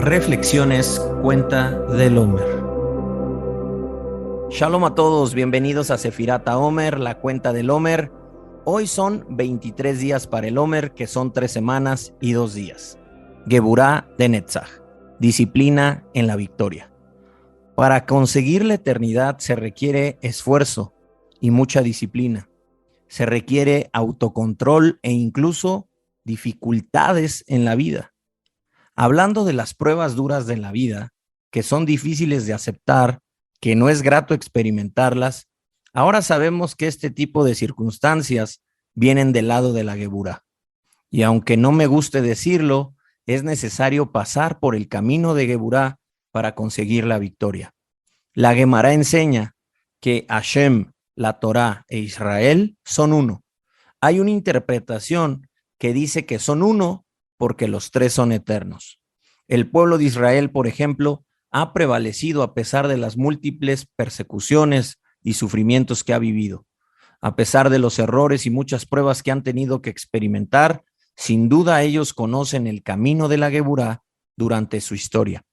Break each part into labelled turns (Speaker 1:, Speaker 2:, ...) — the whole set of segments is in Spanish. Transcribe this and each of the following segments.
Speaker 1: Reflexiones Cuenta del Omer. Shalom a todos, bienvenidos a Sefirata Omer, la cuenta del Omer. Hoy son 23 días para el Omer, que son 3 semanas y 2 días. Geburá de Netzach, disciplina en la victoria. Para conseguir la eternidad se requiere esfuerzo y mucha disciplina. Se requiere autocontrol e incluso dificultades en la vida. Hablando de las pruebas duras de la vida, que son difíciles de aceptar, que no es grato experimentarlas, ahora sabemos que este tipo de circunstancias vienen del lado de la Geburá. Y aunque no me guste decirlo, es necesario pasar por el camino de Geburá para conseguir la victoria. La Gemara enseña que Hashem, la Torá e Israel son uno. Hay una interpretación que dice que son uno porque los tres son eternos. El pueblo de Israel, por ejemplo, ha prevalecido a pesar de las múltiples persecuciones y sufrimientos que ha vivido. A pesar de los errores y muchas pruebas que han tenido que experimentar, sin duda ellos conocen el camino de la Geburá durante su historia.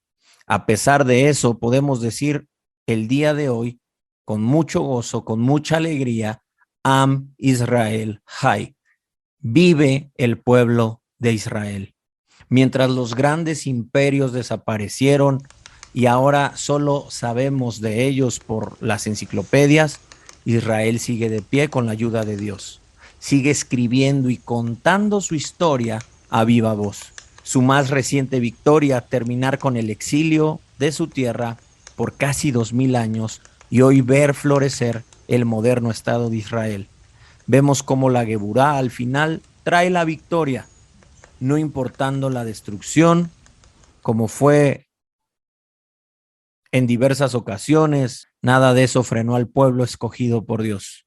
Speaker 1: A pesar de eso, podemos decir el día de hoy, con mucho gozo, con mucha alegría, Am Israel Hay. Vive el pueblo de Israel. Mientras los grandes imperios desaparecieron y ahora solo sabemos de ellos por las enciclopedias, Israel sigue de pie con la ayuda de Dios. Sigue escribiendo y contando su historia a viva voz. Su más reciente victoria, terminar con el exilio de su tierra por casi 2000 años y hoy ver florecer el moderno Estado de Israel. Vemos cómo la Geburá al final trae la victoria, no importando la destrucción, como fue en diversas ocasiones, nada de eso frenó al pueblo escogido por Dios.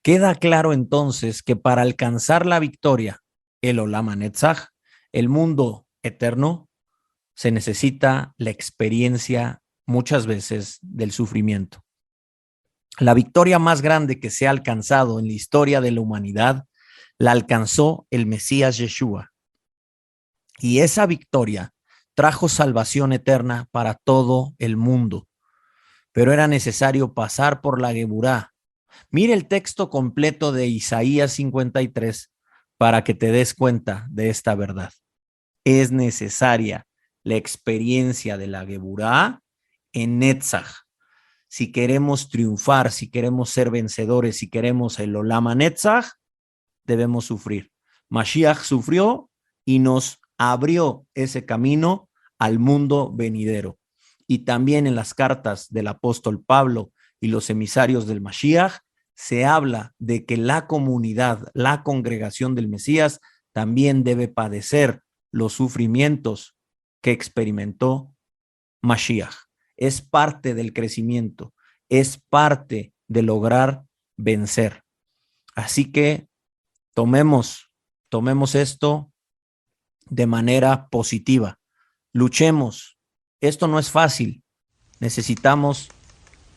Speaker 1: Queda claro entonces que para alcanzar la victoria, el Olam HaNetzach, el mundo eterno, se necesita la experiencia muchas veces del sufrimiento. La victoria más grande que se ha alcanzado en la historia de la humanidad la alcanzó el Mesías Yeshua. Y esa victoria trajo salvación eterna para todo el mundo. Pero era necesario pasar por la Geburá. Mire el texto completo de Isaías 53 para que te des cuenta de esta verdad. Es necesaria la experiencia de la Geburá en Netzach. Si queremos triunfar, si queremos ser vencedores, si queremos el Olam HaNetzach, debemos sufrir. Mashiach sufrió y nos abrió ese camino al mundo venidero. Y también en las cartas del apóstol Pablo y los emisarios del Mashiach se habla de que la comunidad, la congregación del Mesías también debe padecer los sufrimientos que experimentó Mashiach. Es parte del crecimiento, es parte de lograr vencer. Así que tomemos esto de manera positiva. Luchemos. Esto no es fácil. Necesitamos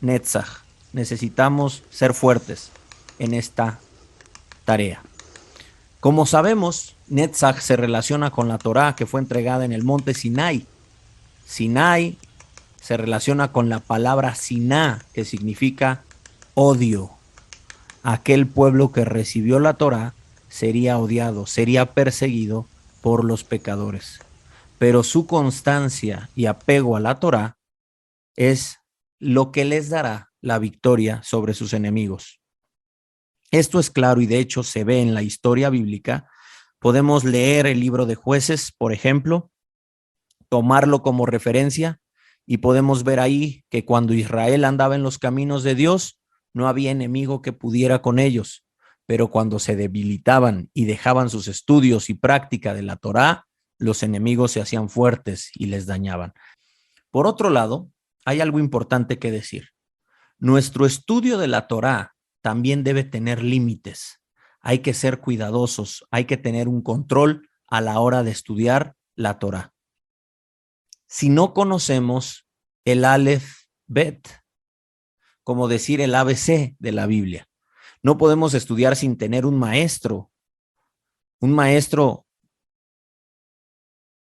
Speaker 1: Netzach. Necesitamos ser fuertes en esta tarea. Como sabemos, Netzach se relaciona con la Torá que fue entregada en el monte Sinai. Sinai se relaciona con la palabra Siná, que significa odio. Aquel pueblo que recibió la Torá sería odiado, sería perseguido por los pecadores. Pero su constancia y apego a la Torá es lo que les dará la victoria sobre sus enemigos. Esto es claro y de hecho se ve en la historia bíblica. Podemos leer el libro de Jueces, por ejemplo, tomarlo como referencia y podemos ver ahí que cuando Israel andaba en los caminos de Dios, no había enemigo que pudiera con ellos, pero cuando se debilitaban y dejaban sus estudios y práctica de la Torá, los enemigos se hacían fuertes y les dañaban. Por otro lado, hay algo importante que decir. Nuestro estudio de la Torá también debe tener límites. Hay que ser cuidadosos, hay que tener un control a la hora de estudiar la Torá. Si no conocemos el Aleph Bet, como decir el ABC de la Biblia, no podemos estudiar sin tener un maestro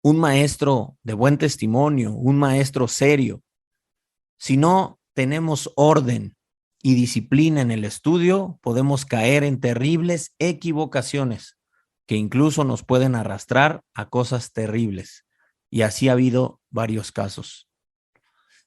Speaker 1: un maestro de buen testimonio, un maestro serio. Si no tenemos orden y disciplina en el estudio, podemos caer en terribles equivocaciones que incluso nos pueden arrastrar a cosas terribles. Y así ha habido varios casos.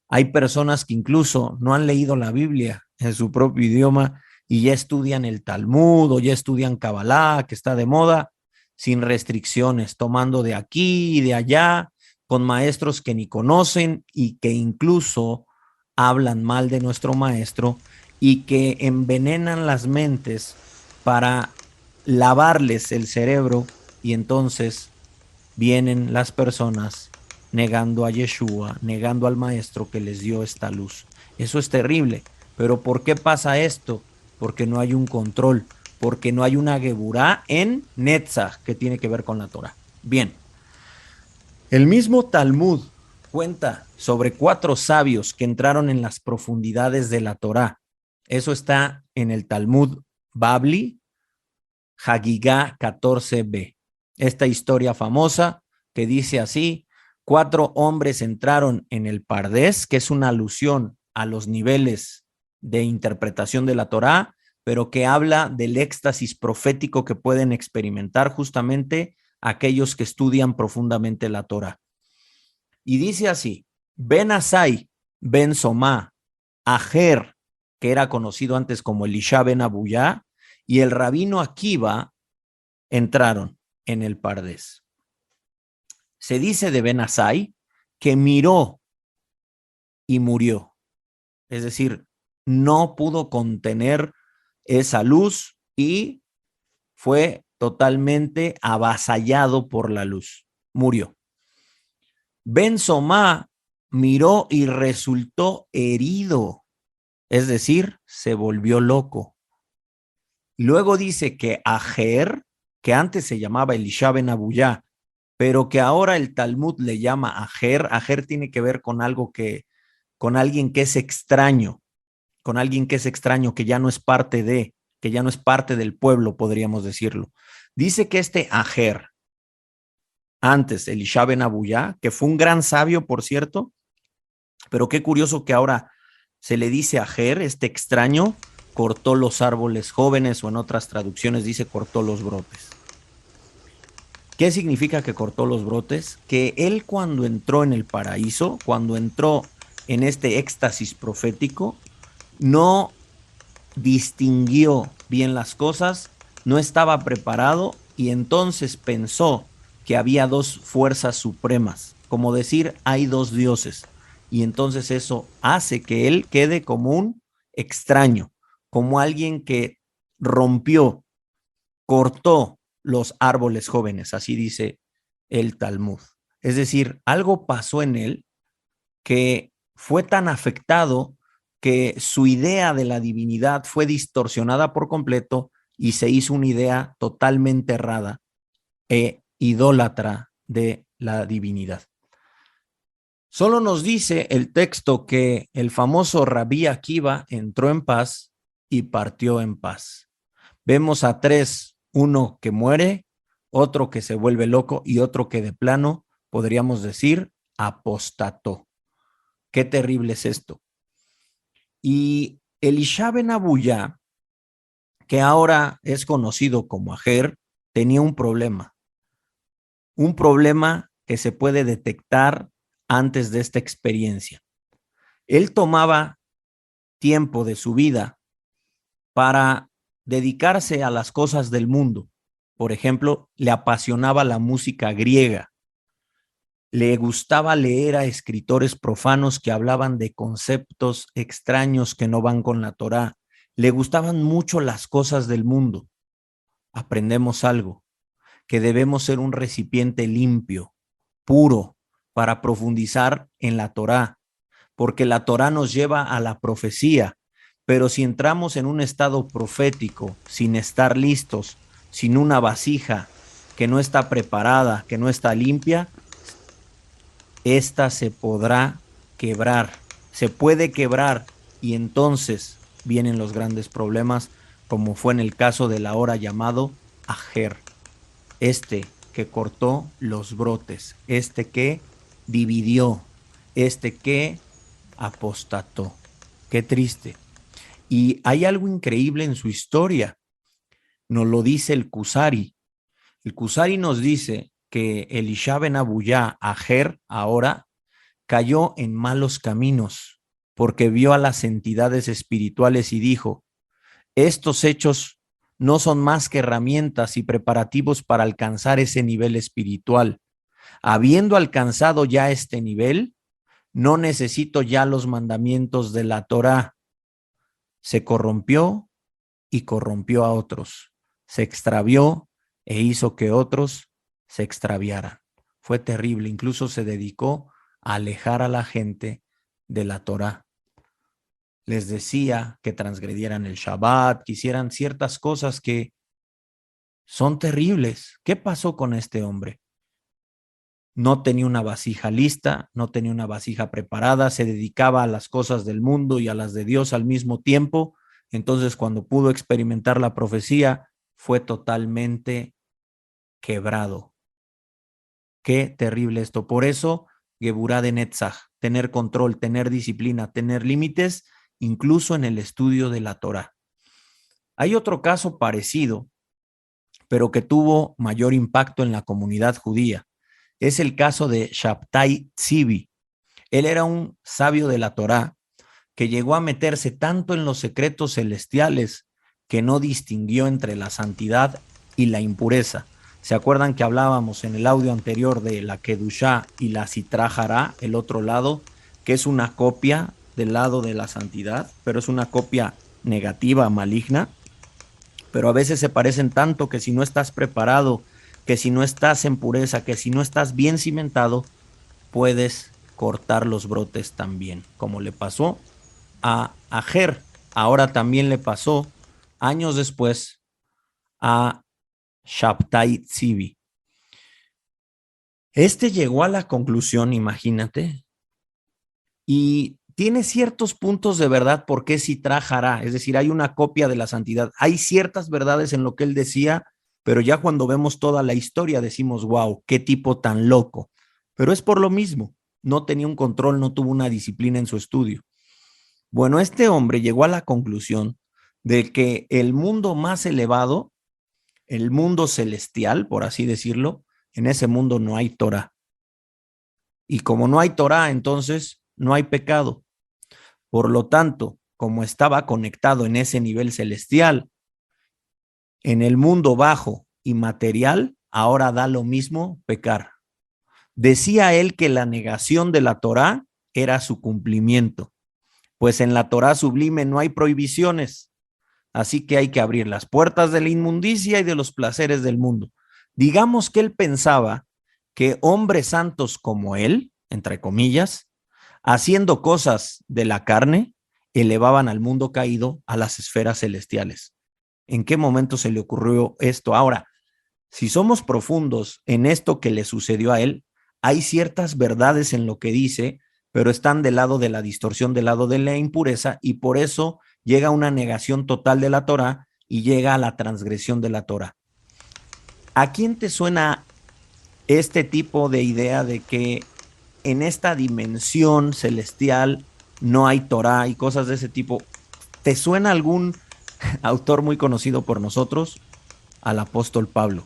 Speaker 1: Hay personas que incluso no han leído la Biblia en su propio idioma y ya estudian el Talmud o ya estudian Kabbalah, que está de moda, sin restricciones, tomando de aquí y de allá, con maestros que ni conocen y que incluso hablan mal de nuestro maestro y que envenenan las mentes para lavarles el cerebro, y entonces vienen las personas negando a Yeshua, negando al maestro que les dio esta luz. Eso es terrible. Pero ¿por qué pasa esto? Porque no hay un control, porque no hay una geburá en Netzach que tiene que ver con la Torah. Bien, el mismo Talmud cuenta sobre 4 sabios que entraron en las profundidades de la Torah. Eso está en el Talmud Babli, Hagigá 14b. Esta historia famosa que dice así: 4 hombres entraron en el Pardés, que es una alusión a los niveles de interpretación de la Torá, pero que habla del éxtasis profético que pueden experimentar justamente aquellos que estudian profundamente la Torá. Y dice así: Ben Asai, Ben Somá, Ajer, que era conocido antes como Elisha Ben Abuyá, y el rabino Akiva entraron en el Pardés. Se dice de Ben Asai que miró y murió. Es decir, no pudo contener esa luz y fue totalmente avasallado por la luz. Murió. Ben Somá miró y resultó herido. Es decir, se volvió loco. Luego dice que Ajer, que antes se llamaba Elisha Ben Abuyá, pero que ahora el Talmud le llama Ajer. Ajer tiene que ver con algo con alguien que es extraño, con alguien que es extraño, que ya no es parte que ya no es parte del pueblo, podríamos decirlo. Dice que este Ajer, antes Elisha Ben Abuyá, que fue un gran sabio, por cierto, pero qué curioso que ahora se le dice Ajer, este extraño, cortó los árboles jóvenes, o en otras traducciones dice cortó los brotes. ¿Qué significa que cortó los brotes? Que él, cuando entró en el paraíso, cuando entró en este éxtasis profético, no distinguió bien las cosas, no estaba preparado, y entonces pensó que había 2 fuerzas supremas, como decir, hay 2 dioses, y entonces eso hace que él quede como un extraño, como alguien que rompió, cortó los árboles jóvenes, así dice el Talmud. Es decir, algo pasó en él que fue tan afectado que su idea de la divinidad fue distorsionada por completo y se hizo una idea totalmente errada e idólatra de la divinidad. Solo nos dice el texto que el famoso Rabí Akiva entró en paz y partió en paz. Vemos a 3, uno que muere, otro que se vuelve loco y otro que de plano, podríamos decir, apostató. Qué terrible es esto. Y Elisha Ben Abuyá, que ahora es conocido como Ajer, tenía un problema que se puede detectar antes de esta experiencia. Él tomaba tiempo de su vida para dedicarse a las cosas del mundo. Por ejemplo, le apasionaba la música griega. Le gustaba leer a escritores profanos que hablaban de conceptos extraños que no van con la Torá. Le gustaban mucho las cosas del mundo. Aprendemos algo, que debemos ser un recipiente limpio, puro, para profundizar en la Torá, porque la Torá nos lleva a la profecía. Pero si entramos en un estado profético, sin estar listos, sin una vasija que no está preparada, que no está limpia, esta se podrá quebrar, se puede quebrar, y entonces vienen los grandes problemas, como fue en el caso del ahora llamado Ajer, este que cortó los brotes, este que dividió, este que apostató. Qué triste. Y hay algo increíble en su historia. Nos lo dice el Kusari. El Kusari nos dice que Elisha ben Abuyá, Ajer, ahora cayó en malos caminos porque vio a las entidades espirituales y dijo: estos hechos no son más que herramientas y preparativos para alcanzar ese nivel espiritual. Habiendo alcanzado ya este nivel, no necesito ya los mandamientos de la Torá. Se corrompió y corrompió a otros. Se extravió e hizo que otros se extraviaran. Fue terrible. Incluso se dedicó a alejar a la gente de la Torá. Les decía que transgredieran el Shabbat, que hicieran ciertas cosas que son terribles. ¿Qué pasó con este hombre? No tenía una vasija lista, no tenía una vasija preparada, se dedicaba a las cosas del mundo y a las de Dios al mismo tiempo. Entonces, cuando pudo experimentar la profecía, fue totalmente quebrado. Qué terrible esto. Por eso, Geburá de Netzach, tener control, tener disciplina, tener límites, incluso en el estudio de la Torá. Hay otro caso parecido, pero que tuvo mayor impacto en la comunidad judía. Es el caso de Shabtai Tzvi. Él era un sabio de la Torá que llegó a meterse tanto en los secretos celestiales que no distinguió entre la santidad y la impureza. ¿Se acuerdan que hablábamos en el audio anterior de la Kedushá y la Sitra Hará, el otro lado, que es una copia del lado de la santidad, pero es una copia negativa, maligna? Pero a veces se parecen tanto que si no estás preparado, que si no estás en pureza, que si no estás bien cimentado, puedes cortar los brotes también, como le pasó a Ajer. Ahora también le pasó años después a Shabtai Tzvi. Este llegó a la conclusión, imagínate, y tiene ciertos puntos de verdad porque si trajará, es decir, hay una copia de la santidad, hay ciertas verdades en lo que él decía, pero ya cuando vemos toda la historia decimos, wow, qué tipo tan loco. Pero es por lo mismo, no tenía un control, no tuvo una disciplina en su estudio. Bueno, este hombre llegó a la conclusión de que el mundo más elevado, el mundo celestial, por así decirlo, en ese mundo no hay Torah. Y como no hay Torah, entonces no hay pecado. Por lo tanto, como estaba conectado en ese nivel celestial, en el mundo bajo y material, ahora da lo mismo pecar. Decía él que la negación de la Torá era su cumplimiento, pues en la Torá sublime no hay prohibiciones, así que hay que abrir las puertas de la inmundicia y de los placeres del mundo. Digamos que él pensaba que hombres santos como él, entre comillas, haciendo cosas de la carne, elevaban al mundo caído a las esferas celestiales. ¿En qué momento se le ocurrió esto? Ahora, si somos profundos en esto que le sucedió a él, hay ciertas verdades en lo que dice, pero están del lado de la distorsión, del lado de la impureza, y por eso llega a una negación total de la Torah y llega a la transgresión de la Torah. ¿A quién te suena este tipo de idea de que en esta dimensión celestial no hay Torah y cosas de ese tipo? ¿Te suena algún autor muy conocido por nosotros? Al apóstol Pablo.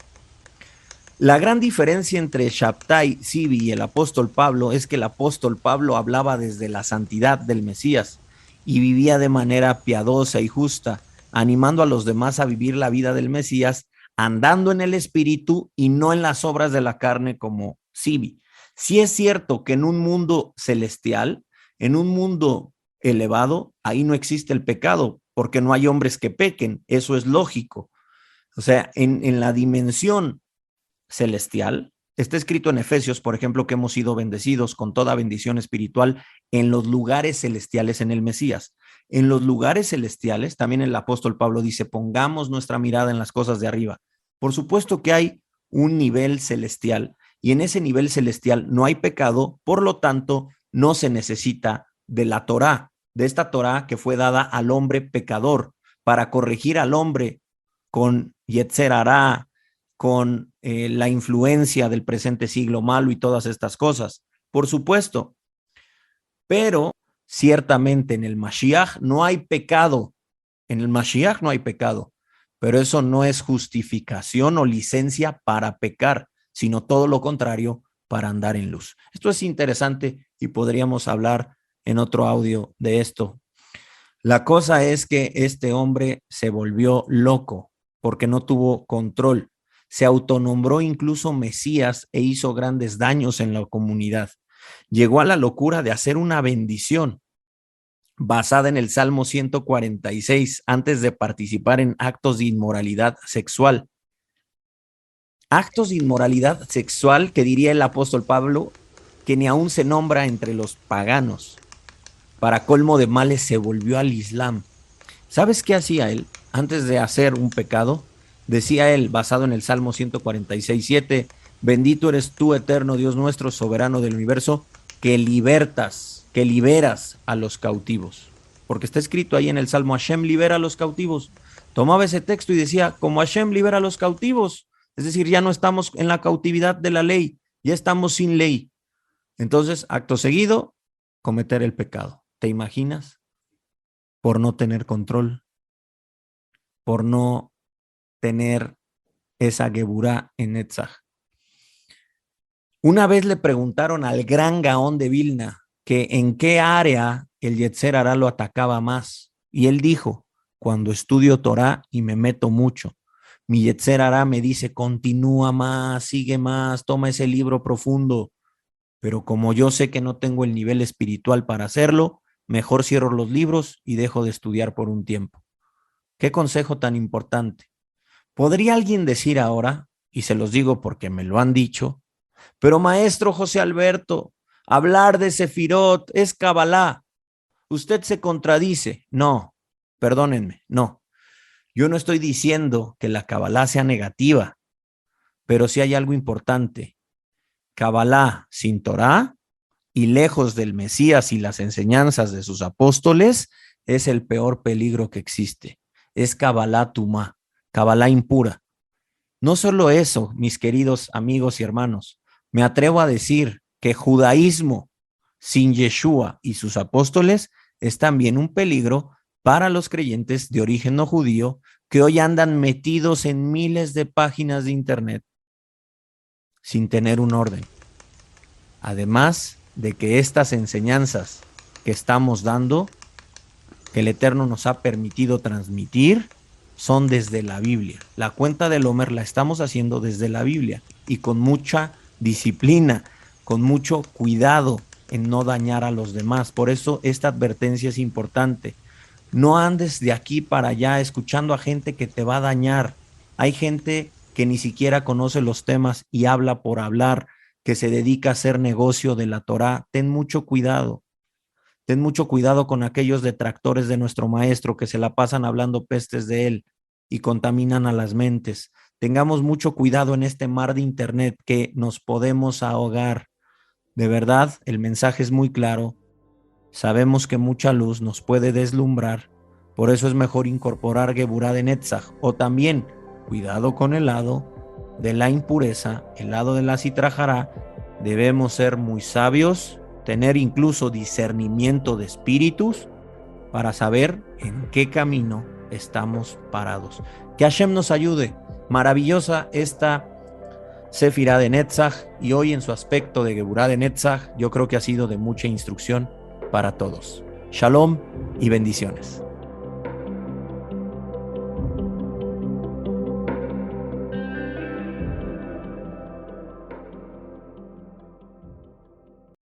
Speaker 1: La gran diferencia entre Shabtai Tzvi y el apóstol Pablo es que el apóstol Pablo hablaba desde la santidad del Mesías y vivía de manera piadosa y justa, animando a los demás a vivir la vida del Mesías, andando en el espíritu y no en las obras de la carne como Tzvi. Sí es cierto que en un mundo celestial, en un mundo elevado, ahí no existe el pecado, porque no hay hombres que pequen, eso es lógico. O sea, en la dimensión celestial, está escrito en Efesios, por ejemplo, que hemos sido bendecidos con toda bendición espiritual en los lugares celestiales en el Mesías. En los lugares celestiales, también el apóstol Pablo dice, pongamos nuestra mirada en las cosas de arriba. Por supuesto que hay un nivel celestial y en ese nivel celestial no hay pecado, por lo tanto, no se necesita de la Torá, de esta Torá que fue dada al hombre pecador para corregir al hombre con Yetzer Hará, con la influencia del presente siglo malo y todas estas cosas, por supuesto, pero ciertamente en el Mashiach no hay pecado, en el Mashiach no hay pecado, pero eso no es justificación o licencia para pecar, sino todo lo contrario, para andar en luz. Esto es interesante y podríamos hablar en otro audio de esto. La cosa es que este hombre se volvió loco porque no tuvo control. Se autonombró incluso Mesías e hizo grandes daños en la comunidad. Llegó a la locura de hacer una bendición basada en el Salmo 146 antes de participar en actos de inmoralidad sexual. Actos de inmoralidad sexual que diría el apóstol Pablo que ni aún se nombra entre los paganos. Para colmo de males se volvió al Islam. ¿Sabes qué hacía él? Antes de hacer un pecado, decía él, basado en el Salmo 146:7, bendito eres tú, eterno Dios nuestro, soberano del universo, que liberas a los cautivos. Porque está escrito ahí en el Salmo, Hashem libera a los cautivos. Tomaba ese texto y decía, como Hashem libera a los cautivos, es decir, ya no estamos en la cautividad de la ley, ya estamos sin ley. Entonces, acto seguido, cometer el pecado. ¿Te imaginas? Por no tener control, por no tener esa Geburá en Netzach. Una vez le preguntaron al gran Gaón de Vilna que en qué área el Yetzer Hará lo atacaba más. Y él dijo, cuando estudio Torah y me meto mucho, mi Yetzer Hará me dice, continúa más, sigue más, toma ese libro profundo. Pero como yo sé que no tengo el nivel espiritual para hacerlo, mejor cierro los libros y dejo de estudiar por un tiempo. ¿Qué consejo tan importante? ¿Podría alguien decir ahora, y se los digo porque me lo han dicho, pero maestro José Alberto, hablar de Sefirot es Kabbalah, usted se contradice? No, perdónenme, no. Yo no estoy diciendo que la Kabbalah sea negativa, pero sí hay algo importante. Kabbalah sin Torah y lejos del Mesías y las enseñanzas de sus apóstoles es el peor peligro que existe. Es Kabbalah Tumá, Kabbalah impura. No solo eso, mis queridos amigos y hermanos, me atrevo a decir que judaísmo sin Yeshua y sus apóstoles es también un peligro para los creyentes de origen no judío que hoy andan metidos en miles de páginas de internet sin tener un orden. Además de que estas enseñanzas que estamos dando, que el Eterno nos ha permitido transmitir, son desde la Biblia. La cuenta del Homer la estamos haciendo desde la Biblia y con mucha disciplina, con mucho cuidado en no dañar a los demás. Por eso esta advertencia es importante. No andes de aquí para allá escuchando a gente que te va a dañar. Hay gente que ni siquiera conoce los temas y habla por hablar, que se dedica a hacer negocio de la Torá. Ten mucho cuidado. Ten mucho cuidado con aquellos detractores de nuestro maestro que se la pasan hablando pestes de él y contaminan a las mentes. Tengamos mucho cuidado en este mar de internet que nos podemos ahogar. De verdad, el mensaje es muy claro. Sabemos que mucha luz nos puede deslumbrar, por eso es mejor incorporar Geburá de Netzach, o también cuidado con el lado de la impureza, el lado de la Sitra Hará. Debemos ser muy sabios, tener incluso discernimiento de espíritus para saber en qué camino estamos parados. Que Hashem nos ayude. Maravillosa esta Sefirá de Netzach, y hoy en su aspecto de Geburá de Netzach yo creo que ha sido de mucha instrucción para todos. Shalom y bendiciones.